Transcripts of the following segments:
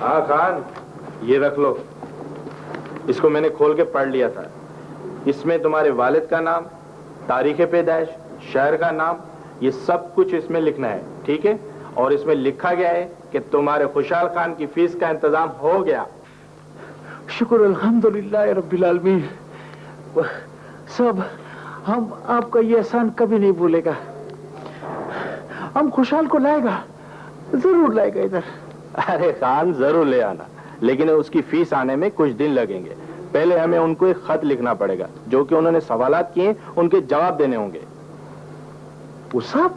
हाँ खान, ये रख लो। इसको मैंने खोल के पढ़ लिया था। इसमें तुम्हारे वालिद का नाम, तारीख पैदाइश, शहर का नाम, ये सब कुछ इसमें लिखना है, ठीक है? और इसमें लिखा गया है कि तुम्हारे खुशहाल खान की फीस का इंतजाम हो गया। शुक्र अल्हम्दुलिल्लाह रब्बिल आलमीन। सब हम आपका ये एहसान कभी नहीं भूलेगा। हम खुशहाल को लाएगा, जरूर लाएगा इधर। अरे खान जरूर ले आना, लेकिन उसकी फीस आने में कुछ दिन लगेंगे। पहले हमें उनको एक खत लिखना पड़ेगा, जो कि उन्होंने सवालात किए उनके जवाब देने होंगे। वो सब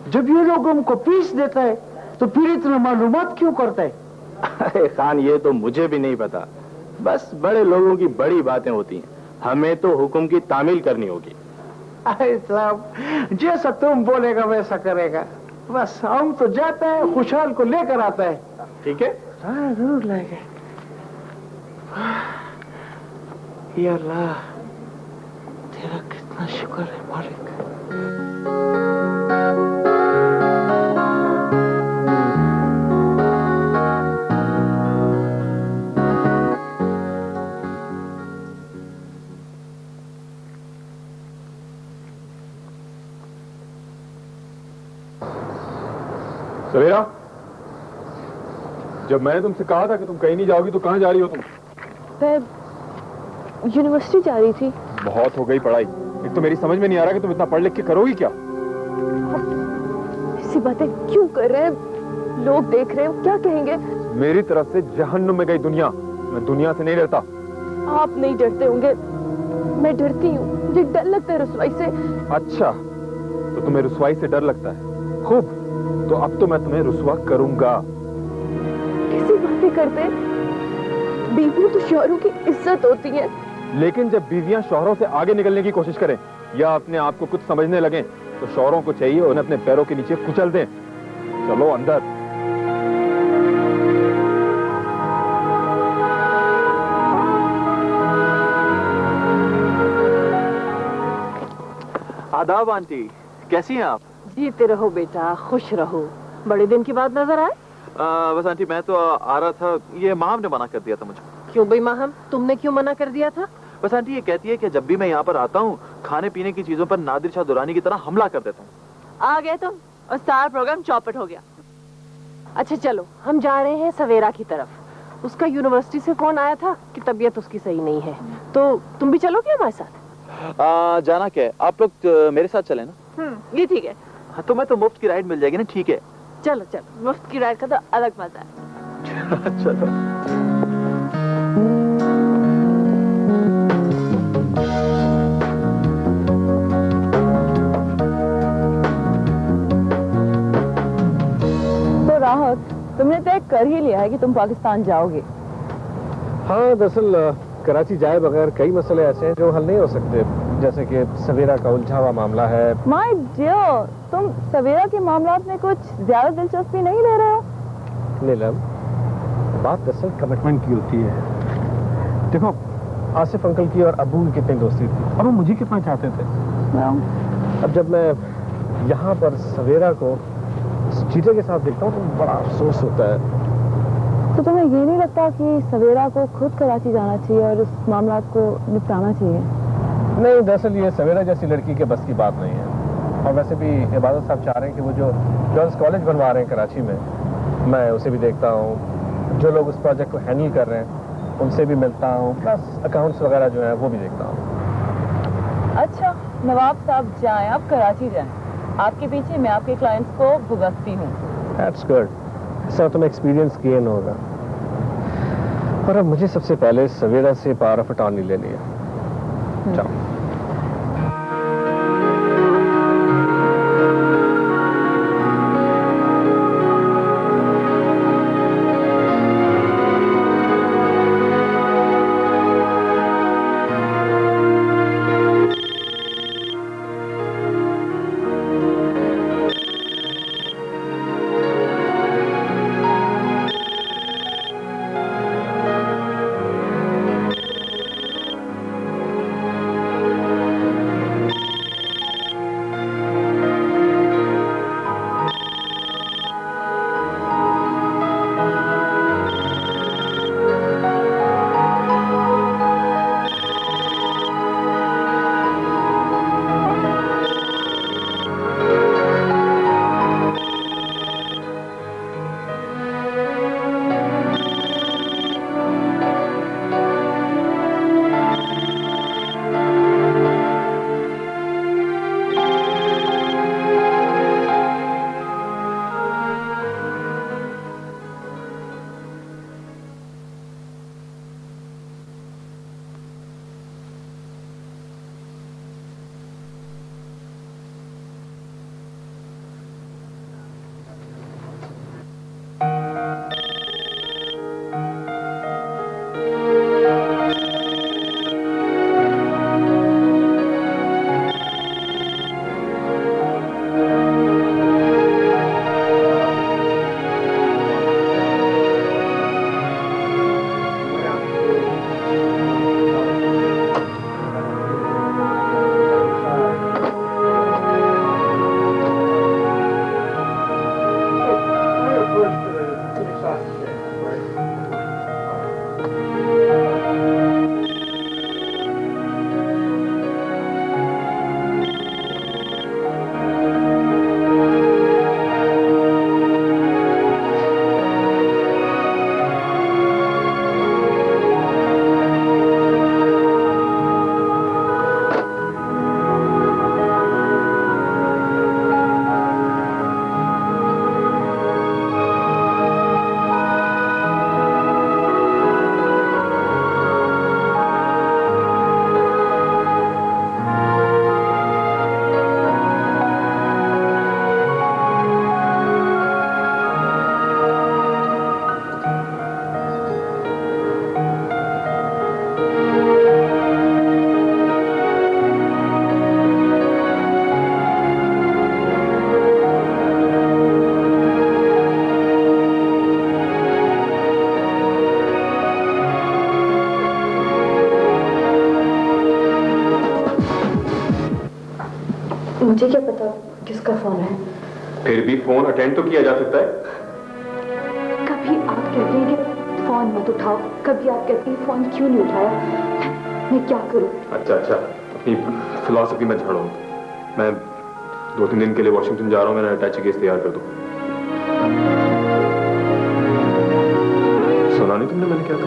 जब ये लोग हमको फीस देता है तो फिर इतना मालूमात क्यों करता है? अरे खान ये तो मुझे भी नहीं पता, बस बड़े लोगों की बड़ी बातें होती हैं। हमें तो हुक्म की तामील करनी होगी। अरे साहब, जैसा तुम बोलेगा वैसा करेगा। बस हम तो जाते हैं, खुशहाल को लेकर आता है। ठीक है? हाँ जरूर लाएगा। या अल्लाह, तेरा कितना शुक्र है मालिक। सवेरा, जब मैंने तुमसे कहा था कि तुम कहीं नहीं जाओगी तो कहाँ जा रही हो तुम? मैं यूनिवर्सिटी जा रही थी। बहुत हो गई पढ़ाई। एक तो मेरी समझ में नहीं आ रहा कि तुम इतना पढ़ लिख के करोगी क्या? ऐसी बातें क्यों कर रहे हैं? लोग देख रहे हैं, क्या कहेंगे? मेरी तरफ से जहन्नुम में गई दुनिया। मैं दुनिया से नहीं डरता। आप नहीं डरते होंगे, मैं डरती हूँ। मुझे डर लगता है रुसवाई से। अच्छा, तो तुम्हें रुसवाई से डर लगता है? खूब, तो अब तो मैं तुम्हें रुसवा करूंगा। कैसी बातें करते हैं? बीवियों तो शौहरों की इज्जत होती है। लेकिन जब बीवियां शौहरों से आगे निकलने की कोशिश करें या अपने आप को कुछ समझने लगें, तो शौहरों को चाहिए उन्हें अपने पैरों के नीचे कुचल दें। चलो अंदर। आदाब आंटी, कैसी हैं आप? जीते रहो बेटा, खुश रहो। बड़े दिन के बाद नजर आए। बस आंटी मैं तो आ रहा था, ये माम ने मना कर दिया था मुझे। क्यों भाई माहम, तुमने क्यों मना कर दिया था? बस आंटी ये कहती है कि जब भी मैं यहाँ पर आता हूँ खाने पीने की चीजों पर नादिर शाह दुरानी की तरह हमला कर देता हूँ। आ गए तुम और सारा प्रोग्राम चौपट हो गया। अच्छा चलो, हम जा रहे हैं सवेरा की तरफ। उसका यूनिवर्सिटी से फोन आया था कि तबीयत उसकी सही नहीं है, तो तुम भी चलोगे हमारे साथ? जाना क्या है, आप लोग मेरे साथ चले ना? ये ठीक है। हाँ, तो मैं तो मुफ्त की राइड मिल जाएगी ना। ठीक है चलो चलो, मुफ्त की राइड का तो अलग मजा है। चलो। तो राहत, तुमने तय कर ही लिया है कि तुम पाकिस्तान जाओगे? हाँ, दरअसल कराची जाए बगैर कई मसले ऐसे हैं जो हल नहीं हो सकते, जैसे कि सवेरा का उलझा हुआ मामला है। माय डियर, तुम सवेरा के मामलात में कुछ ज्यादा दिलचस्पी नहीं ले रहे हो? नीलम, बात दरअसल कमिटमेंट की होती है। देखो, आसिफ अंकल की और अबू की कितनी दोस्ती थी और वो मुझे कितना चाहते थे। अब जब मैं यहाँ पर सवेरा को चीटे के साथ देखता हूँ तो बड़ा अफसोस होता है। तो तुम्हें ये नहीं लगता कि सवेरा को खुद कराची जाना चाहिए और उस मामला को निपटाना चाहिए? नहीं, दरअसल ये सवेरा जैसी लड़की के बस की बात नहीं है। और वैसे भी इबादत साहब चाह रहे हैं कि वो जो गर्ल्स कॉलेज बनवा रहे हैं कराची में, मैं उसे भी देखता हूँ। जो लोग उस प्रोजेक्ट को हैंडल कर रहे हैं उनसे भी मिलता हूँ, प्लस अकाउंट्स वगैरह जो है वो भी देखता हूँ। अच्छा, नवाब साहब जाएं, आप कराची जाएं। आपके पीछे मैं आपके क्लाइंट्स को भुगतती हूँ। That's good. सर, तुम्हें एक्सपीरियंस गेन होगा। और अब मुझे सबसे पहले सवेरा से पावर ऑफ अटॉर्नी लेनी है। जाओ। मुझे क्या पता किसका फोन है। फिर भी फोन अटेंड तो किया जा सकता है। कभी आप कहते हैं कि फोन मत उठाओ, कभी आप कहते हैं फोन क्यों नहीं उठाया। मैं क्या करूं? अच्छा अपनी फिलॉसफी में झाड़ो। मैं 2-3 दिन के लिए वॉशिंगटन जा रहा हूँ, मेरा अटैची केस तैयार कर दो। सुना नहीं तुमने मैंने क्या कहा?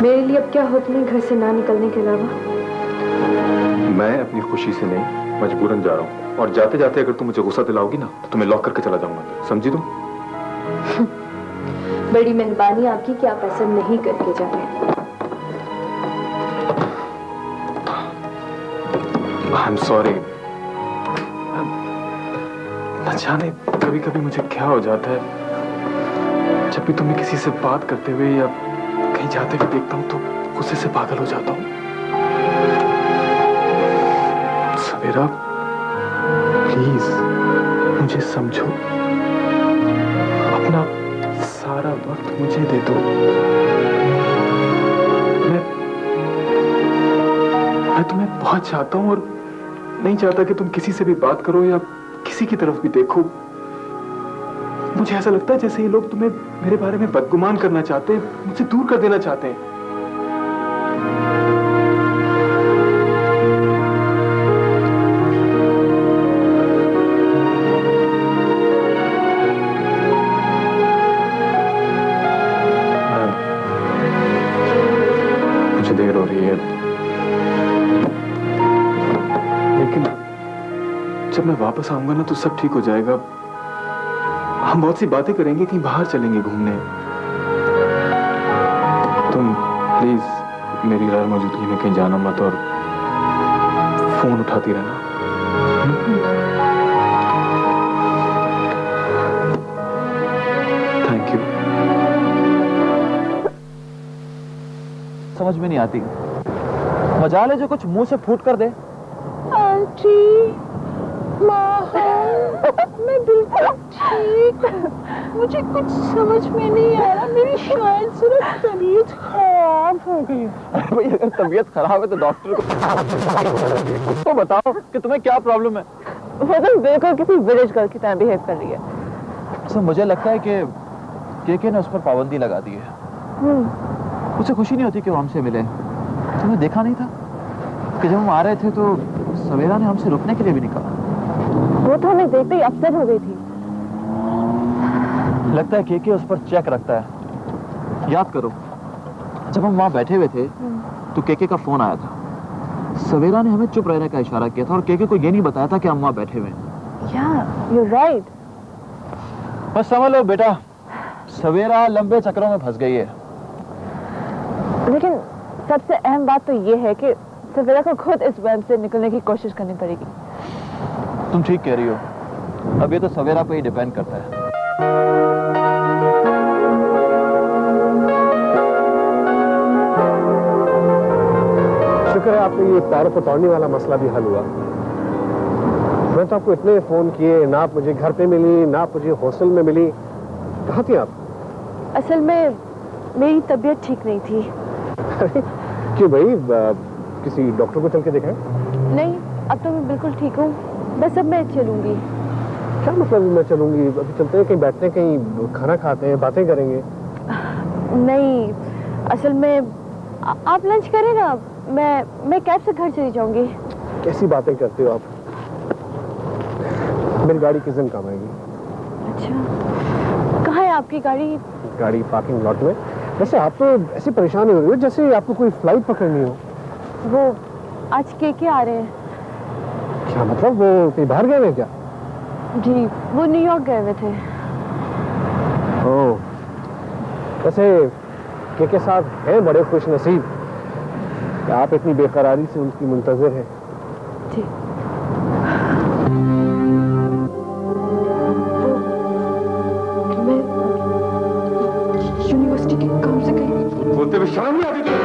मेरे लिए अब क्या होता है घर से ना निकलने के अलावा? मैं अपनी खुशी से नहीं, मजबूरन जा रहा हूँ। और जाते जाते अगर तुम मुझे गुस्सा दिलाओगी ना तो तुम्हें लॉक करके चला जाऊंगा, समझी तुम? बड़ी मेहरबानी आपकी कि आप ऐसा नहीं करके जा रहे। I'm sorry। न जाने कभी कभी मुझे क्या हो जाता है, जब भी तुम्हें किसी से बात करते हुए या कहीं जाते हुए देखता हूँ तो गुस्से से पागल हो जाता हूँ। सवेरा प्लीज मुझे समझो, अपना सारा वक्त मुझे दे दो। मैं तुम्हें बहुत चाहता हूँ और नहीं चाहता कि तुम किसी से भी बात करो या किसी की तरफ भी देखो। मुझे ऐसा लगता है जैसे ये लोग तुम्हें मेरे बारे में बदगुमान करना चाहते हैं, मुझसे दूर कर देना चाहते हैं। मुझे देर हो रही है, लेकिन जब मैं वापस आऊंगा ना तो सब ठीक हो जाएगा। हम बहुत सी बातें करेंगे, कहीं बाहर चलेंगे घूमने। तुम प्लीज मेरी गैर मौजूदगी में कहीं जाना मत और फोन उठाती रहना। Thank you. समझ में नहीं आती, मजाल है जो कुछ मुंह से फूट कर दे। आंटी, मैं बिल्कुल ठीक हूँ। मुझे कुछ समझ में नहीं आ रहा, मेरी शायद सिर्फ तबीयत खराब हो गई। अरे भाई अगर तबीयत खराब है तो डॉक्टर को बताओ कि तुम्हें क्या प्रॉब्लम है। वो तो बिल्कुल किसी विलेज गर्ल की तरह बिहेव कर रही है। तो मुझे लगता है कि केके ने उस पर पाबंदी लगा दी है। उसे खुशी नहीं होती कि वो हमसे मिले। तुमने देखा नहीं था कि जब हम आ रहे थे तो सवेरा ने हमसे रुकने के लिए भी नहीं कहा। वो तो हमें देखते ही अपसेट हो गई थी। लगता है केके उस पर चेक रखता है। याद करो जब हम वहां बैठे हुए थे तो केके का फोन आया था। सवेरा ने हमें चुप रहने का इशारा किया था और केके को ये नहीं बताया था कि हम वहां बैठे हुए हैं। You're right। बस समझ लो बेटा, सवेरा लंबे चक्रों में फंस गई है। लेकिन सबसे अहम बात तो ये है कि सवेरा को खुद इस वेब से निकलने की कोशिश करनी पड़ेगी। तुम ठीक कह रही हो, अब ये तो सवेरा पे ही डिपेंड करता है। शुक्र है आपने ये पैरों पर तोड़ने वाला मसला भी हल हुआ। मैं तो आपको इतने फोन किए, ना आप मुझे घर पे मिली, ना आप मुझे हॉस्टल में मिली। कहाँ थी आप? असल में मेरी तबीयत ठीक नहीं थी। क्यों भाई, किसी डॉक्टर को चल के दिखाएं? नहीं, अब तो मैं बिल्कुल ठीक हूँ। बस अब मैं चलूंगी। क्या मतलब मैं चलूंगी? अभी चलते हैं, कहीं बैठते हैं, कहीं खाना खाते हैं, बातें करेंगे। नहीं, असल में आप लंच करेगा, मैं कैब से घर चली जाऊंगी। कैसी बातें करते हो आप? मेरी गाड़ी किस दिन काम आएगी? अच्छा, कहाँ है आपकी गाड़ी? गाड़ी पार्किंग लॉट में। वैसे आप तो ऐसी परेशान हो रही हो जैसे आपको कोई फ्लाइट पकड़नी हो। वो आज केके आ रहे हैं। क्या मतलब, वो कहीं बाहर गए हैं क्या? जी, वो न्यूयॉर्क गए हुए थे। ओह, वैसे के साथ हैं बड़े खुश नसीब कि आप इतनी बेकरारी से उनकी मुंतजर हैं। जी। मैं यूनिवर्सिटी के काम से शर्म नहीं आती तुझे?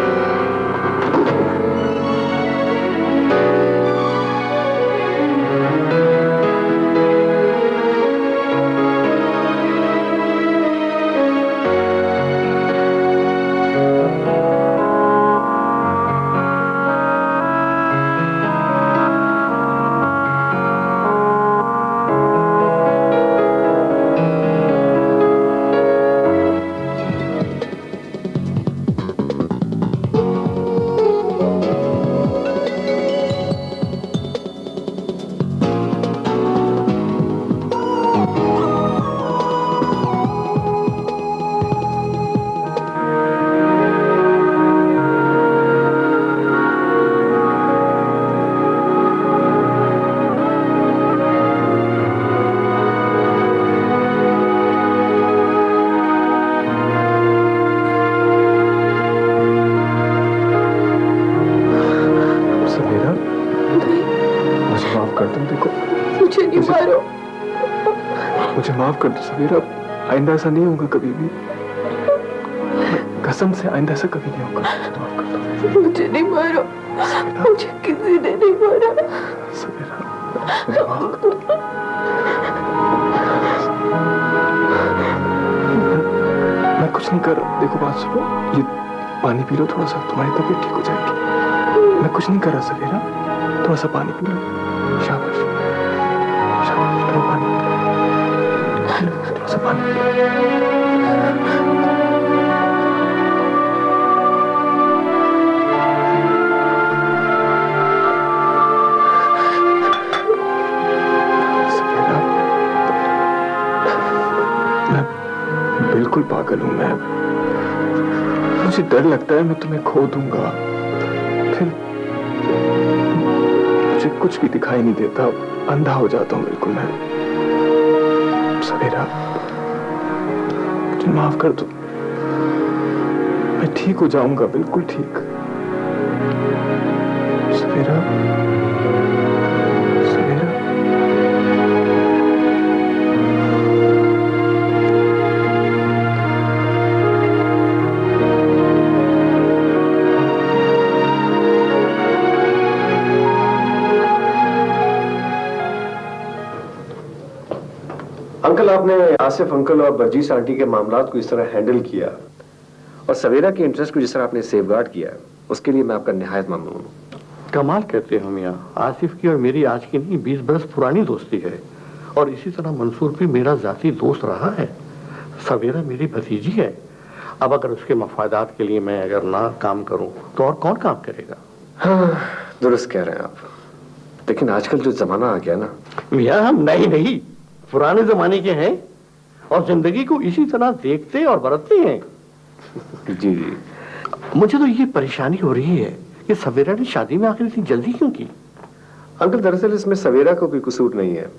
माफ कर दो सवेरा, आइंदा ऐसा नहीं होगा कभी भी। कसम से आइंदा ऐसा कभी नहीं होगा। माफ कर दो। मुझे नहीं मारो, मुझे किसी ने नहीं मारा। सवेरा मैं कुछ नहीं कर रहा। देखो बात सुनो, ये पानी पी लो थोड़ा सा, तुम्हारी तबीयत ठीक हो जाएगी। मैं कुछ नहीं कर रहा सवेरा, थोड़ा सा पानी पी लो। शाबाश शाबाश, लो पानी, थोड़ा सा पानी। सवेरा, मैं बिल्कुल पागल हूं। मैं, मुझे डर लगता है मैं तुम्हें खो दूंगा, फिर मुझे कुछ भी दिखाई नहीं देता, अंधा हो जाता हूं बिल्कुल मैं। सवेरा मुझे माफ कर दो, मैं ठीक हो जाऊंगा, बिल्कुल ठीक। सवेरा सवेरा अंकल, आपने आसिफ अंकल और बर्जीस आंटी के मामलात को इस तरह हैंडल किया और सवेरा के इंटरेस्ट को जिस तरह आपने सेफगार्ड किया, उसके लिए मैं आपका निहायत ममनून हूं। कमाल कहते हैं मियां, आसिफ की और मेरी आज की नहीं 20 बरस पुरानी दोस्ती है और इसी तरह मंसूर भी मेरा जाती दोस्त रहा है। सवेरा मेरी भतीजी है। अब अगर उसके मफादात के लिए मैं अगर ना काम करूं तो और कौन काम करेगा? हाँ, दुरुस्त कह रहे हैं आप, लेकिन आजकल जो जमाना आ गया ना मियां, हम नहीं पुराने जमाने के हैं और जिंदगी को इसी तरह देखते और बरतते हैं। जी जी। मुझे तो ये परेशानी हो रही है कि सवेरा ने शादी में आखिर इतनी जल्दी क्यों की? अंकल, दरअसल इसमें सवेरा को कोई कसूर नहीं है,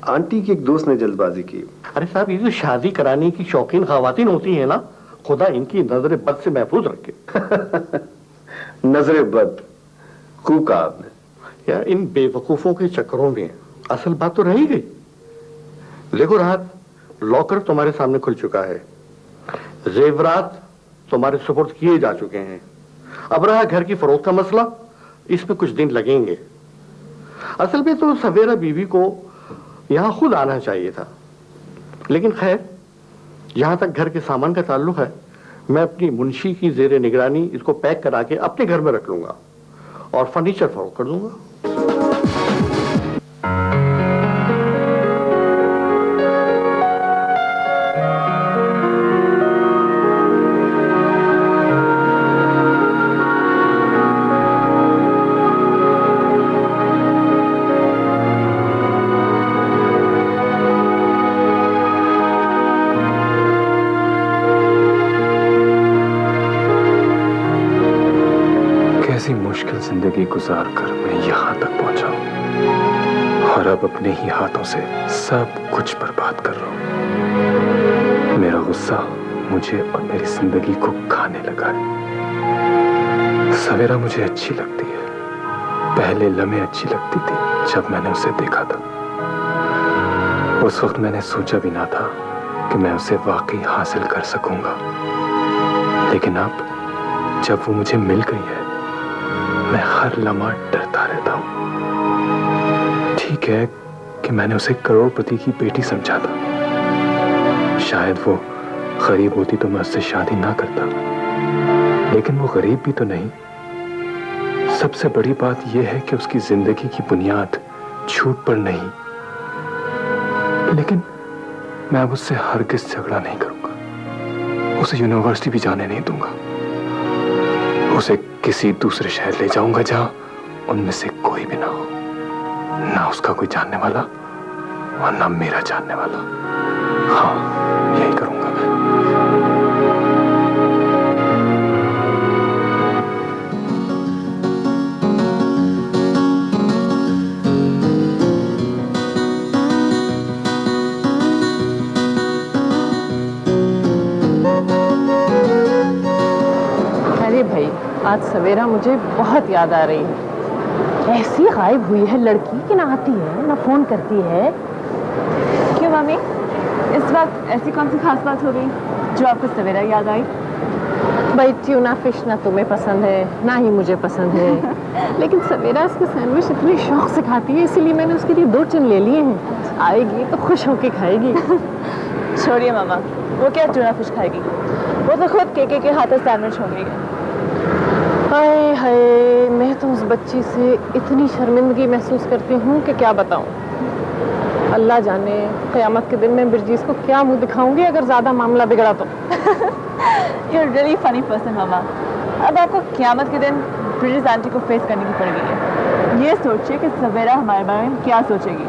आंटी की एक दोस्त ने जल्दबाजी की। अरे साहब, ये जो शादी कराने की शौकीन खवातीन होती है ना, खुदा इनकी नजर बद से महफूज रखे। नजर बद, खूब कहा आपने। यार, इन बेवकूफों के चक्करों में असल बात तो रह ही गई। देखो राहत, लॉकर तुम्हारे सामने खुल चुका है, जेवरात तुम्हारे सुपुर्द किए जा चुके हैं। अब रहा घर की फरोख्त का मसला, इसमें कुछ दिन लगेंगे। असल में तो सवेरा बीवी को यहां खुद आना चाहिए था, लेकिन खैर जहां तक घर के सामान का ताल्लुक है, मैं अपनी मुंशी की जेरे निगरानी इसको पैक करा के अपने घर में रख लूंगा और फर्नीचर फरोख्त कर दूंगा। मुश्किल जिंदगी गुजार कर मैं यहां तक पहुंचा हूं और अब अपने ही हाथों से सब कुछ बर्बाद कर रहा हूं। मेरा गुस्सा मुझे और मेरी जिंदगी को खाने लगा है। सवेरा मुझे अच्छी लगती है, पहले लम्हे अच्छी लगती थी जब मैंने उसे देखा था। उस वक्त मैंने सोचा भी ना था कि मैं उसे वाकई हासिल कर सकूंगा, लेकिन अब जब वो मुझे मिल गई है मैं हर लम्हा डरता रहता हूं। ठीक है कि मैंने उसे करोड़पति की बेटी समझा था, शायद वो गरीब होती तो मैं उससे शादी ना करता, लेकिन वो गरीब भी तो नहीं। सबसे बड़ी बात यह है कि उसकी जिंदगी की बुनियाद झूठ पर नहीं। लेकिन मैं अब उससे हरगिज़ झगड़ा नहीं करूंगा, उसे यूनिवर्सिटी भी जाने नहीं दूंगा, उसे किसी दूसरे शहर ले जाऊंगा जहां उनमें से कोई भी ना हो, ना उसका कोई जानने वाला और ना मेरा जानने वाला। हाँ, यही करूंगा मैं। अरे भाई, आज सवेरा मुझे बहुत याद आ रही है। ऐसी गायब हुई है लड़की कि ना आती है ना फोन करती है। क्यों मम्मी, इस वक्त ऐसी कौन सी खास बात हो गई जो आपको सवेरा याद आई? भाई ट्यूना फिश ना तुम्हें पसंद है ना ही मुझे पसंद है, लेकिन सवेरा इसके सैंडविच इतने शौक से खाती है, इसीलिए मैंने उसके लिए 2 टिन ले लिए हैं। आएगी तो खुश होके खाएगी। छोड़िए मामा, वो क्या ट्यूना फिश खाएगी, वो तो खुद केके के हाथों सैंडविच हो गई है। हाय हाय, मैं तो उस बच्ची से इतनी शर्मिंदगी महसूस करती हूँ कि क्या बताऊँ। अल्लाह जाने क़यामत के दिन में बिरजीस को क्या मुंह दिखाऊंगी अगर ज्यादा मामला बिगड़ा तो। You're really funny person मामा। अब आपको क़यामत के दिन ब्रिटिश आंटी को फेस करने की पड़ गई है। ये सोचिए कि सवेरा हमारे बारे में क्या सोचेगी।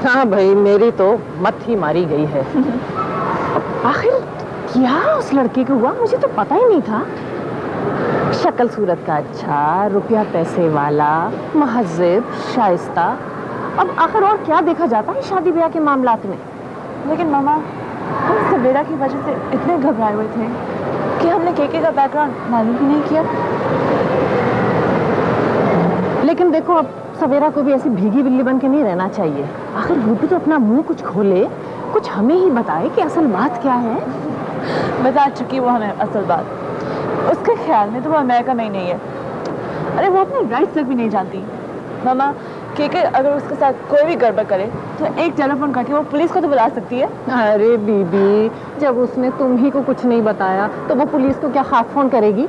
हाँ भाई, मेरी तो मत ही मारी गई है। आखिर क्या उस लड़के को हुआ, मुझे तो पता ही नहीं था। शक्ल सूरत का अच्छा, रुपया पैसे वाला, महज़िब, शाइस्ता। अब आखिर और क्या देखा जाता है शादी ब्याह के मामलात में। लेकिन मामा, हम सवेरा की वजह से इतने घबराए हुए थे कि हमने केके का बैकग्राउंड मालूम ही नहीं किया। लेकिन देखो, अब सवेरा को भी ऐसी भीगी बिल्ली बन के नहीं रहना चाहिए। आखिर वो भी तो अपना मुंह कुछ खोले, कुछ हमें ही बताए कि असल बात क्या है। बता चुकी वो हमें असल बात। उसके ख्याल में तो वो अमेरिका में ही नहीं है। अरे वो अपने राइट्स तक भी नहीं जानती। मामा, केके अगर उसके साथ कोई भी गड़बड़ करे तो एक टेलीफोन करके वो पुलिस को तो बुला सकती है। अरे बीबी, जब उसने तुम ही को कुछ नहीं बताया तो वो पुलिस को क्या खाक फोन करेगी?